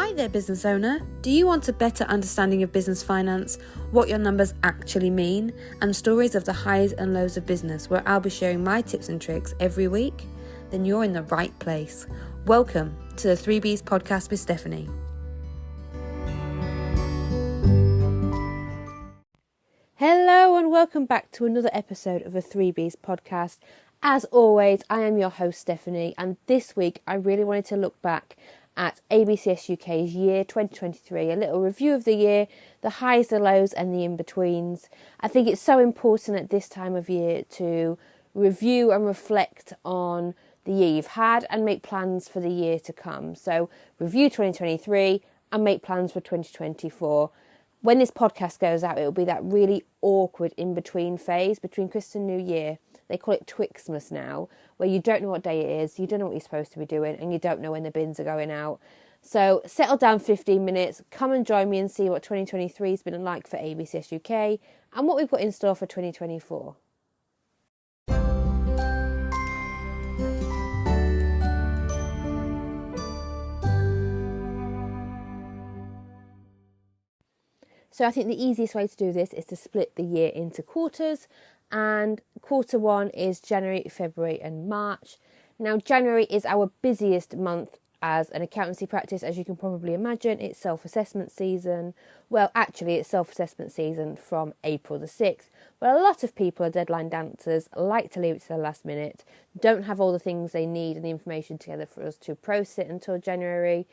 Hi there, business owner. Do you want a better understanding of business finance, what your numbers actually mean, and stories of the highs and lows of business, where I'll be sharing my tips and tricks every week? Then you're in the right place. Welcome to the 3Bs podcast with Stephanie. Hello and welcome back to another episode of the 3Bs podcast. As always, I am your host Stephanie, and this week I really wanted to look back at ABCS UK's year 2023, a little review of the year, the highs, the lows and the in-betweens. I think it's so important at this time of year to review and reflect on the year you've had and make plans for the year to come. So review 2023 and make plans for 2024. When this podcast goes out, it'll be that really awkward in-between phase between Christmas and New Year. They call it Twixmas now, where you don't know what day it is, you don't know what you're supposed to be doing, and you don't know when the bins are going out. So settle down 15 minutes, come and join me and see what 2023 has been like for ABCS UK and what we've got in store for 2024. So I think the easiest way to do this is to split the year into quarters, and quarter one is January, February and March. Now January is our busiest month as an accountancy practice, as you can probably imagine. It's self-assessment season. Well, actually it's self-assessment season from April the 6th, but a lot of people are deadline dancers, like to leave it to the last minute, don't have all the things they need and the information together for us to process it until January.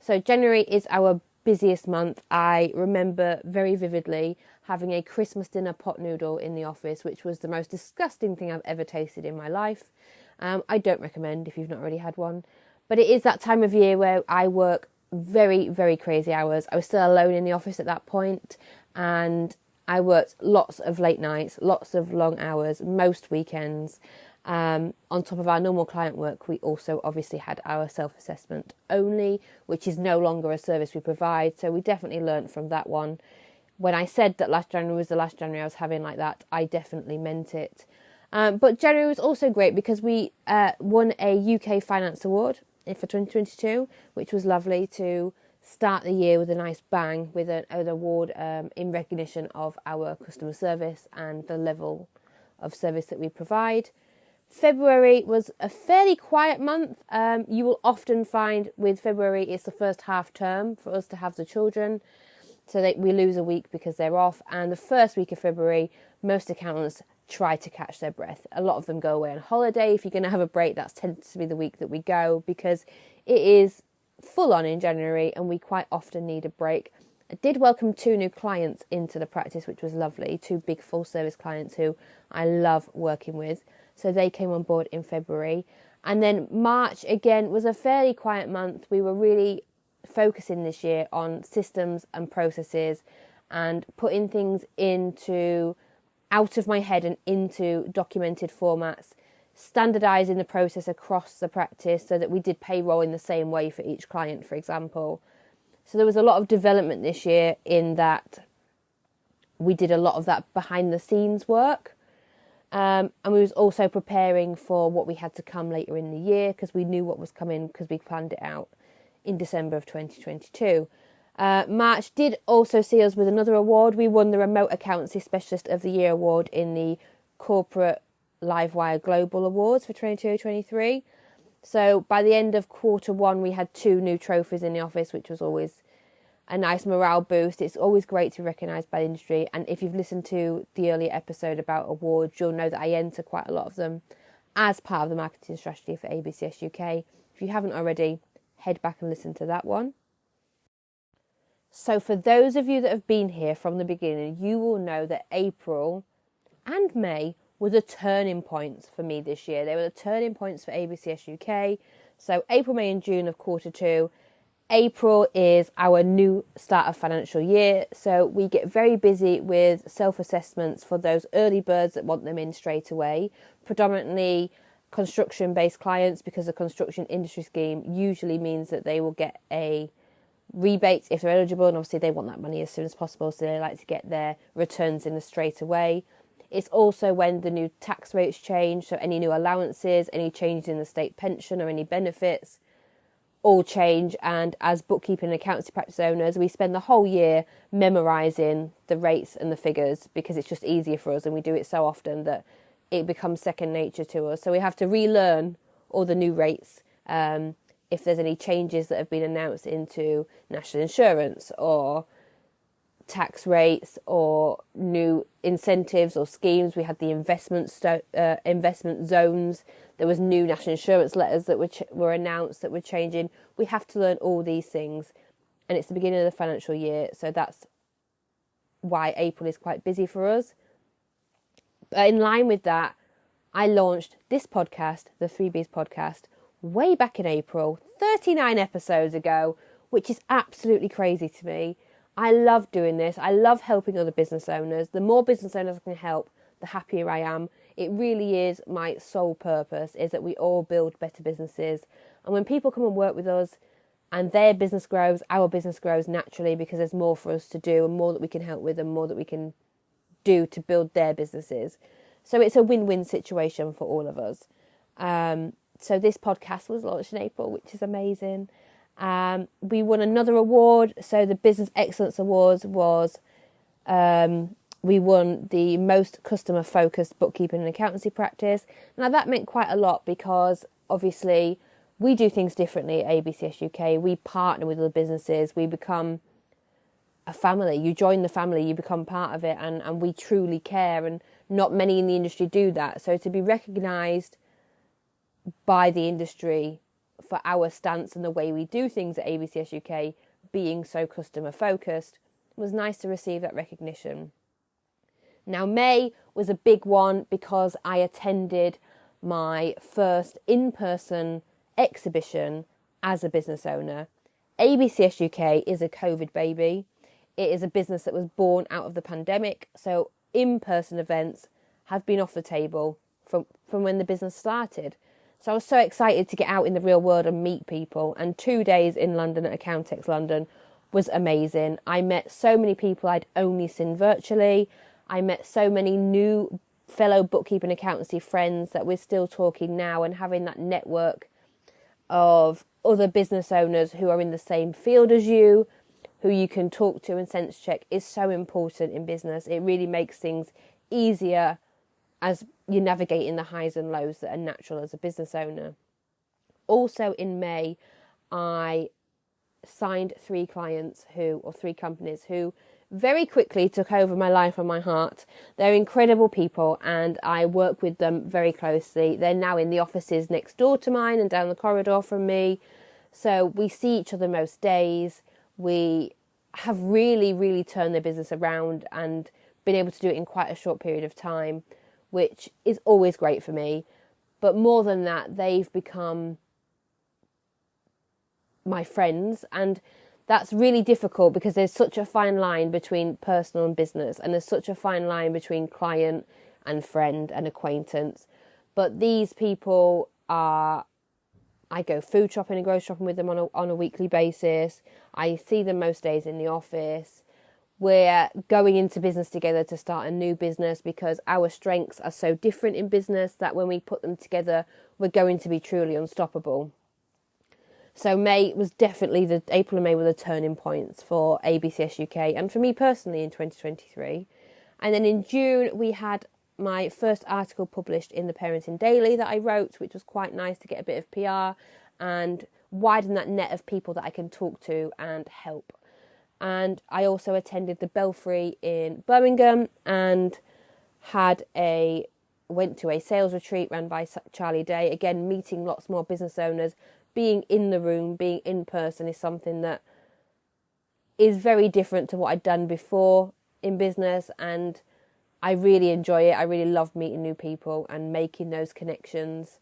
So January is our busiest month. I remember very vividly having a Christmas dinner pot noodle in the office, which was the most disgusting thing I've ever tasted in my life. I don't recommend if you've not already had one, but it is that time of year where I work very, very crazy hours. I was still alone in the office at that point, and I worked lots of late nights, lots of long hours, most weekends. On top of our normal client work, we also obviously had our self-assessment only, which is no longer a service we provide. So we definitely learnt from that one. When I said that last January was the last January I was having like that, I definitely meant it. But January was also great because we won a UK Finance Award for 2022, which was lovely to start the year with a nice bang, with an award in recognition of our customer service and the level of service that we provide. February was a fairly quiet month. You will often find with February it's the first half term for us to have the children, so that we lose a week because they're off. And the first week of February, most accountants try to catch their breath. A lot of them go away on holiday. If you're going to have a break, that tends to be the week that we go, because it is full on in January and we quite often need a break. I did welcome 2 new clients into the practice, which was lovely. 2 big full service clients who I love working with. So they came on board in February. And then March, again, was a fairly quiet month. We were really focusing this year on systems and processes and putting things into out of my head and into documented formats, standardising the process across the practice so that we did payroll in the same way for each client, for example. So there was a lot of development this year in that we did a lot of that behind the scenes work. And we was also preparing for what we had to come later in the year, because we knew what was coming because we planned it out in December of 2022. March did also see us with another award. We won the Remote Accountancy Specialist of the Year award in the Corporate Livewire Global Awards for 22-23. So by the end of quarter one, we had 2 new trophies in the office, which was always a nice morale boost. It's always great to be recognised by the industry. And if you've listened to the earlier episode about awards, you'll know that I enter quite a lot of them as part of the marketing strategy for ABCS UK. If you haven't already, head back and listen to that one. So for those of you that have been here from the beginning, you will know that April and May were the turning points for me this year. They were the turning points for ABCS UK. So April, May and June of quarter 2. April is our new start of financial year. So we get very busy with self-assessments for those early birds that want them in straight away. Predominantly construction-based clients, because the construction industry scheme usually means that they will get a rebate if they're eligible, and obviously they want that money as soon as possible, so they like to get their returns in straight away. It's also when the new tax rates change, so any new allowances, any changes in the state pension or any benefits, all change, and as bookkeeping and accountancy practice owners, we spend the whole year memorising the rates and the figures because it's just easier for us, and we do it so often that it becomes second nature to us. So we have to relearn all the new rates, if there's any changes that have been announced into national insurance or tax rates or new incentives or schemes. We had the investment zones. There was new national insurance letters that were announced that were changing. We have to learn all these things, and it's the beginning of the financial year, so that's why April is quite busy for us. But in line with that, I launched this podcast, the 3Bs podcast, way back in April, 39 episodes ago, which is absolutely crazy to me. I love doing this. I love helping other business owners. The more business owners I can help, the happier I am. It really is my sole purpose, is that we all build better businesses. And when people come and work with us and their business grows, our business grows naturally because there's more for us to do and more that we can help with and more that we can do to build their businesses. So it's a win-win situation for all of us. So this podcast was launched in April, which is amazing. We won another award. So the Business Excellence Awards was, we won the most customer focused bookkeeping and accountancy practice. Now that meant quite a lot because obviously we do things differently at ABCS UK. We partner with other businesses. We become a family. You join the family, you become part of it, and we truly care, and not many in the industry do that. So to be recognised by the industry for our stance and the way we do things at ABCS UK, being so customer focused, was nice to receive that recognition. Now May was a big one because I attended my first in-person exhibition as a business owner. ABCS UK is a COVID baby. It is a business that was born out of the pandemic, so in-person events have been off the table from when the business started. So I was so excited to get out in the real world and meet people, and 2 days in London at Accountex London was amazing. I met so many people I'd only seen virtually. I met so many new fellow bookkeeping accountancy friends that we're still talking now, and having that network of other business owners who are in the same field as you, who you can talk to and sense check, is so important in business. It really makes things easier as you're navigating the highs and lows that are natural as a business owner. Also in May, I signed 3 companies who very quickly took over my life and my heart. They're incredible people and I work with them very closely. They're now in the offices next door to mine and down the corridor from me. So we see each other most days. We have really, really turned their business around and been able to do it in quite a short period of time, which is always great for me. But more than that, they've become my friends, and that's really difficult because there's such a fine line between personal and business, and there's such a fine line between client and friend and acquaintance. But these people are, I go food shopping and grocery shopping with them on a weekly basis. I see them most days in the office. We're going into business together to start a new business because our strengths are so different in business that when we put them together, we're going to be truly unstoppable. So April and May were the turning points for ABCS UK and for me personally in 2023. And then in June, we had my first article published in the Parenting Daily that I wrote, which was quite nice to get a bit of PR and widen that net of people that I can talk to and help. And I also attended the Belfry in Birmingham and went to a sales retreat run by Charlie Day. Again, meeting lots more business owners. Being in the room, being in person is something that is very different to what I'd done before in business, and I really enjoy it. I really love meeting new people and making those connections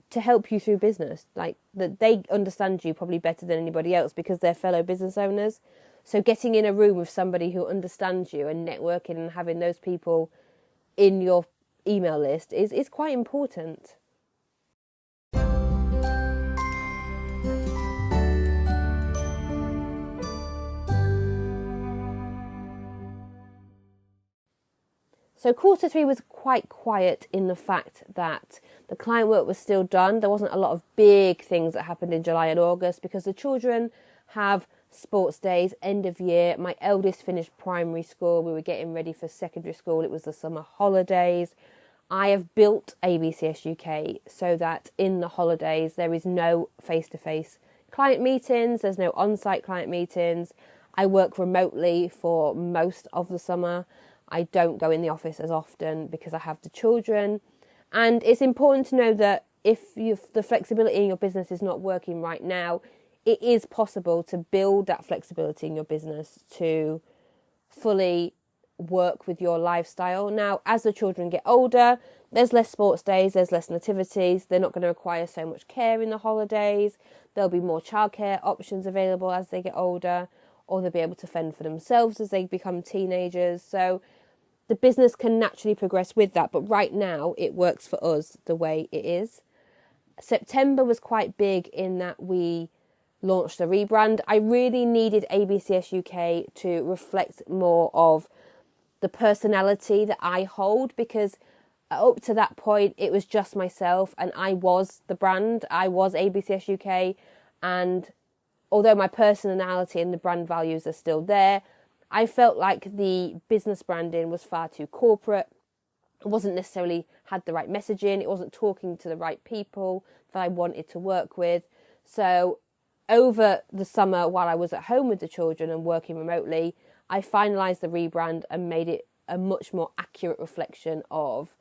to help you through business. Like, that they understand you probably better than anybody else because they're fellow business owners. So getting in a room with somebody who understands you and networking and having those people in your email list is quite important. So So quarter three was quite quiet in the fact that the client work was still done. There wasn't a lot of big things that happened in July and August because the children have sports days, end of year. My eldest finished primary school. We were getting ready for secondary school. It was the summer holidays. I have built ABCS UK so that in the holidays there is no face-to-face client meetings. There's no on-site client meetings. I work remotely for most of the summer. I don't go in the office as often because I have the children. And it's important to know that if the flexibility in your business is not working right now, it is possible to build that flexibility in your business to fully work with your lifestyle. Now, as the children get older, there's less sports days, there's less nativities. They're not going to require so much care in the holidays. There'll be more childcare options available as they get older, or they'll be able to fend for themselves as they become teenagers. So the business can naturally progress with that. But right now, it works for us the way it is. September was quite big in that we launched a rebrand. I really needed ABCS UK to reflect more of the personality that I hold, because up to that point it was just myself and I was the brand. I was ABCS UK, and although my personality and the brand values are still there, I felt like the business branding was far too corporate. It wasn't necessarily had the right messaging. It wasn't talking to the right people that I wanted to work with. So over the summer, while I was at home with the children and working remotely, I finalised the rebrand and made it a much more accurate reflection of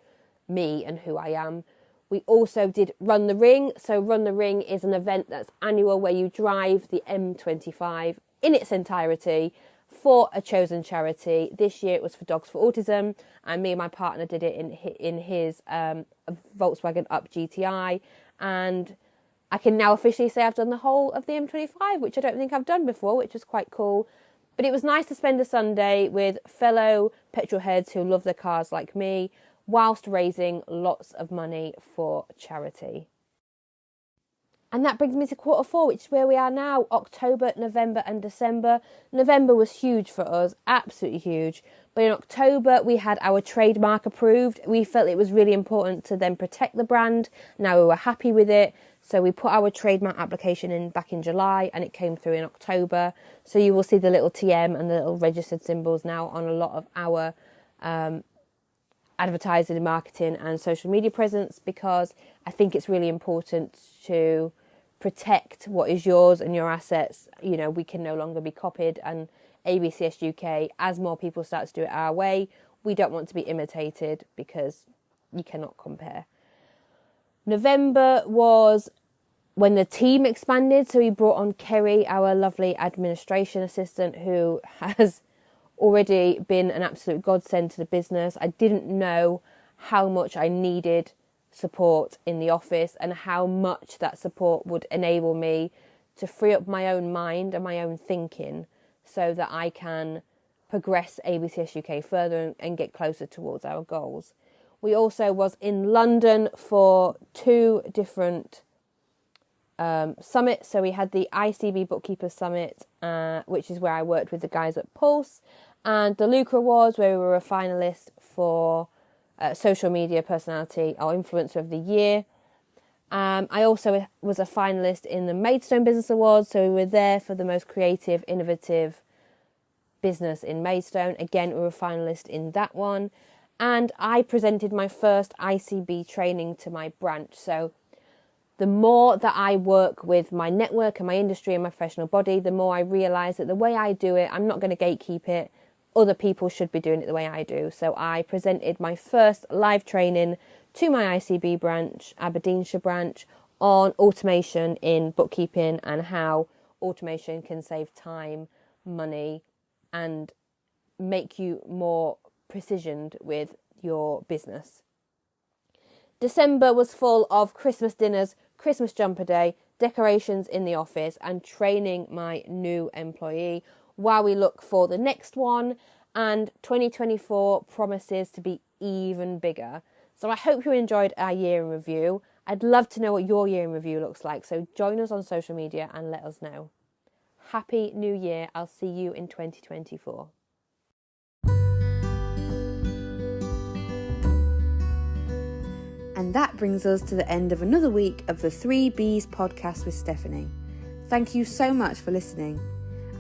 me and who I am. We also did Run the Ring. So Run the Ring is an event that's annual where you drive the M25 in its entirety for a chosen charity. This year it was for Dogs for Autism, and me and my partner did it in his Volkswagen Up GTI, and I can now officially say I've done the whole of the M25, which I don't think I've done before, which was quite cool. But it was nice to spend a Sunday with fellow petrol heads who love their cars like me, whilst raising lots of money for charity. And that brings me to quarter four, which is where we are now, October, November and December. November was huge for us, absolutely huge. But in October, we had our trademark approved. We felt it was really important to then protect the brand. Now we were happy with it. So we put our trademark application in back in July and it came through in October. So you will see the little TM and the little registered symbols now on a lot of our advertising and marketing and social media presence, because I think it's really important to protect what is yours and your assets. You know, we can no longer be copied, and ABCS UK, as more people start to do it our way, we don't want to be imitated because you cannot compare. November was when the team expanded, so we brought on Kerry, our lovely administration assistant, who has already been an absolute godsend to the business. I didn't know how much I needed support in the office and how much that support would enable me to free up my own mind and my own thinking so that I can progress ABCS UK further and get closer towards our goals. We also was in London for 2 different summits. So we had the ICB Bookkeeper Summit, which is where I worked with the guys at Pulse, and the Luca Awards, where we were a finalist for Social Media Personality or Influencer of the Year. I also was a finalist in the Maidstone Business Awards, so we were there for the most creative, innovative business in Maidstone. Again, we were a finalist in that one. And I presented my first ICB training to my branch. So the more that I work with my network and my industry and my professional body, the more I realise that the way I do it, I'm not going to gatekeep it. Other people should be doing it the way I do. So I presented my first live training to my ICB branch, Aberdeenshire branch, on automation in bookkeeping and how automation can save time, money, and make you more precisioned with your business. December was full of Christmas dinners, Christmas jumper day, decorations in the office, and training my new employee while we look for the next one. And 2024 promises to be even bigger. So I hope you enjoyed our year in review. I'd love to know what your year in review looks like. So join us on social media and let us know. Happy New Year. I'll see you in 2024. And that brings us to the end of another week of the 3Bs podcast with Stephanie. Thank you so much for listening.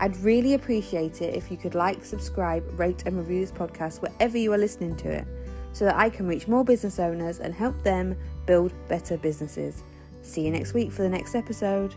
I'd really appreciate it if you could like, subscribe, rate and review this podcast wherever you are listening to it, so that I can reach more business owners and help them build better businesses. See you next week for the next episode.